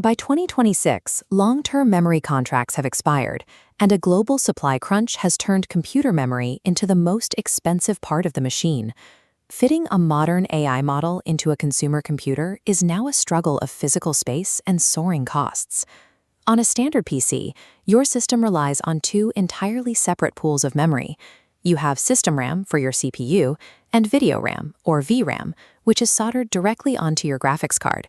By 2026, long-term memory contracts have expired, and a global supply crunch has turned computer memory into the most expensive part of the machine. Fitting a modern AI model into a consumer computer is now a struggle of physical space and soaring costs. On a standard PC, your system relies on two entirely separate pools of memory. You have system RAM for your CPU and video RAM, or VRAM, which is soldered directly onto your graphics card.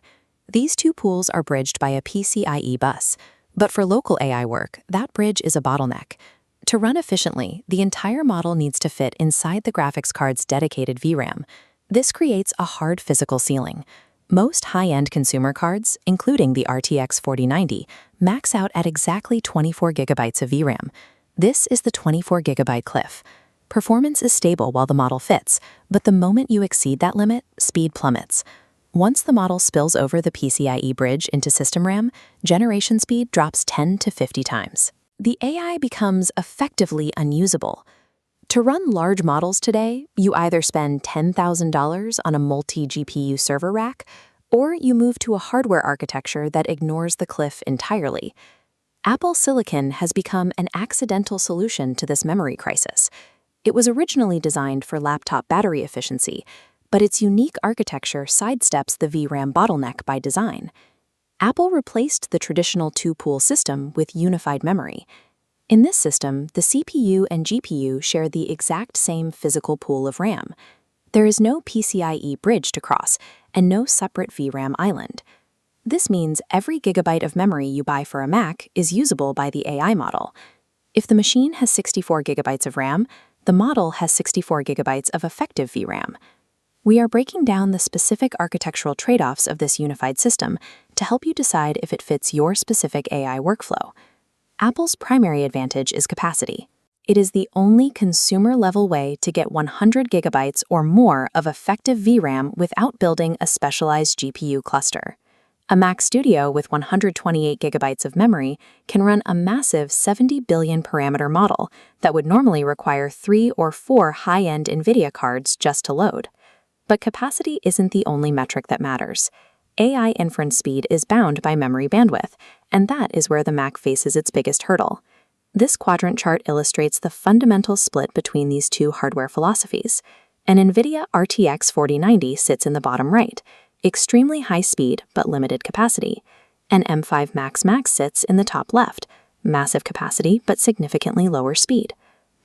These two pools are bridged by a PCIe bus, but for local AI work, that bridge is a bottleneck. To run efficiently, the entire model needs to fit inside the graphics card's dedicated VRAM. This creates a hard physical ceiling. Most high-end consumer cards, including the RTX 4090, max out at exactly 24 gigabytes of VRAM. This is the 24 gigabyte cliff. Performance is stable while the model fits, but the moment you exceed that limit, speed plummets. Once the model spills over the PCIe bridge into system RAM, generation speed drops 10 to 50 times. The AI becomes effectively unusable. To run large models today, you either spend $10,000 on a multi-GPU server rack, or you move to a hardware architecture that ignores the cliff entirely. Apple Silicon has become an accidental solution to this memory crisis. It was originally designed for laptop battery efficiency, but its unique architecture sidesteps the VRAM bottleneck by design. Apple replaced the traditional two-pool system with unified memory. In this system, the CPU and GPU share the exact same physical pool of RAM. There is no PCIe bridge to cross, and no separate VRAM island. This means every gigabyte of memory you buy for a Mac is usable by the AI model. If the machine has 64 gigabytes of RAM, the model has 64 gigabytes of effective VRAM. We are breaking down the specific architectural trade-offs of this unified system to help you decide if it fits your specific AI workflow. Apple's primary advantage is capacity. It is the only consumer-level way to get 100 gigabytes or more of effective VRAM without building a specialized GPU cluster. A Mac Studio with 128 gigabytes of memory can run a massive 70 billion parameter model that would normally require 3 or 4 high-end NVIDIA cards just to load. But capacity isn't the only metric that matters. AI inference speed is bound by memory bandwidth, and that is where the Mac faces its biggest hurdle. This quadrant chart illustrates the fundamental split between these two hardware philosophies. An NVIDIA RTX 4090 sits in the bottom right, extremely high speed but limited capacity. An M5 Max sits in the top left, massive capacity but significantly lower speed.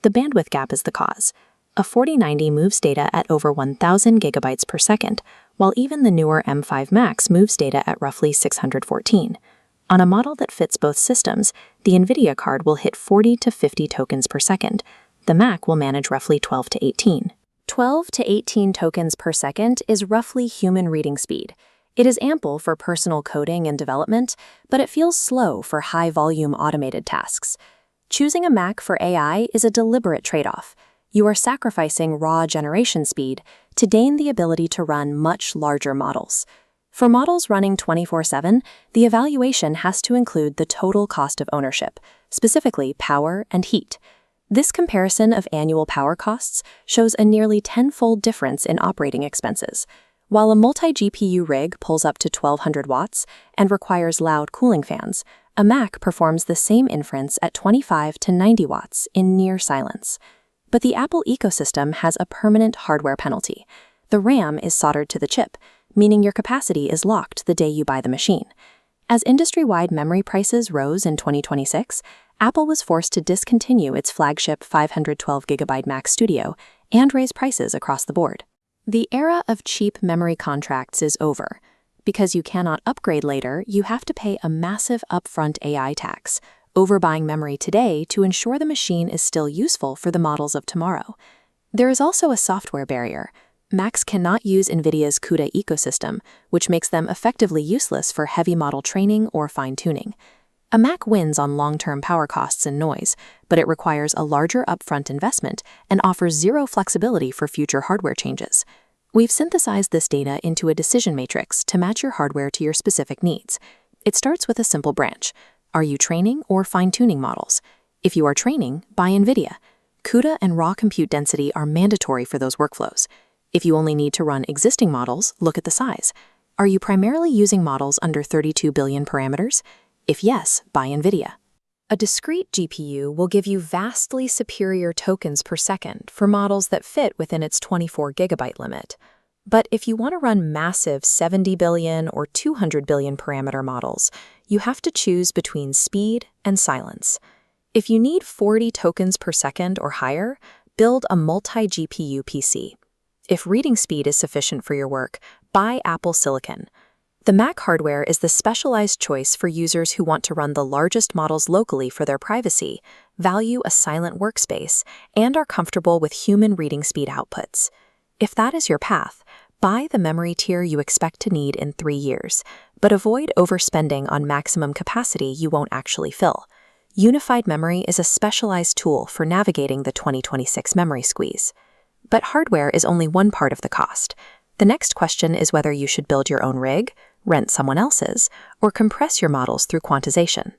The bandwidth gap is the cause. A 4090 moves data at over 1,000 gigabytes per second, while even the newer M5 Max moves data at roughly 614. On a model that fits both systems, the NVIDIA card will hit 40 to 50 tokens per second. The Mac will manage roughly 12 to 18. 12 to 18 tokens per second is roughly human reading speed. It is ample for personal coding and development, but it feels slow for high-volume automated tasks. Choosing a Mac for AI is a deliberate trade-off. You are sacrificing raw generation speed to gain the ability to run much larger models. For models running 24/7, the evaluation has to include the total cost of ownership, specifically power and heat. This comparison of annual power costs shows a nearly 10-fold difference in operating expenses. While a multi-GPU rig pulls up to 1,200 watts and requires loud cooling fans, a Mac performs the same inference at 25 to 90 watts in near silence. But the Apple ecosystem has a permanent hardware penalty. The RAM is soldered to the chip, meaning your capacity is locked the day you buy the machine. As industry-wide memory prices rose in 2026, Apple was forced to discontinue its flagship 512 gigabyte Mac Studio and raise prices across the board. The era of cheap memory contracts is over. Because you cannot upgrade later, you have to pay a massive upfront AI tax, overbuying memory today to ensure the machine is still useful for the models of tomorrow. There is also a software barrier. Macs cannot use NVIDIA's CUDA ecosystem, which makes them effectively useless for heavy model training or fine-tuning. A Mac wins on long-term power costs and noise, but it requires a larger upfront investment and offers zero flexibility for future hardware changes. We've synthesized this data into a decision matrix to match your hardware to your specific needs. It starts with a simple branch. Are you training or fine-tuning models? If you are training, buy NVIDIA. CUDA and raw compute density are mandatory for those workflows. If you only need to run existing models, look at the size. Are you primarily using models under 32 billion parameters? If yes, buy NVIDIA. A discrete GPU will give you vastly superior tokens per second for models that fit within its 24 gigabyte limit. But if you want to run massive 70 billion or 200 billion parameter models, you have to choose between speed and silence. If you need 40 tokens per second or higher, build a multi-GPU PC. If reading speed is sufficient for your work, buy Apple Silicon. The Mac hardware is the specialized choice for users who want to run the largest models locally for their privacy, value a silent workspace, and are comfortable with human reading speed outputs. If that is your path, buy the memory tier you expect to need in 3 years, but avoid overspending on maximum capacity you won't actually fill. Unified memory is a specialized tool for navigating the 2026 memory squeeze. But hardware is only one part of the cost. The next question is whether you should build your own rig, rent someone else's, or compress your models through quantization.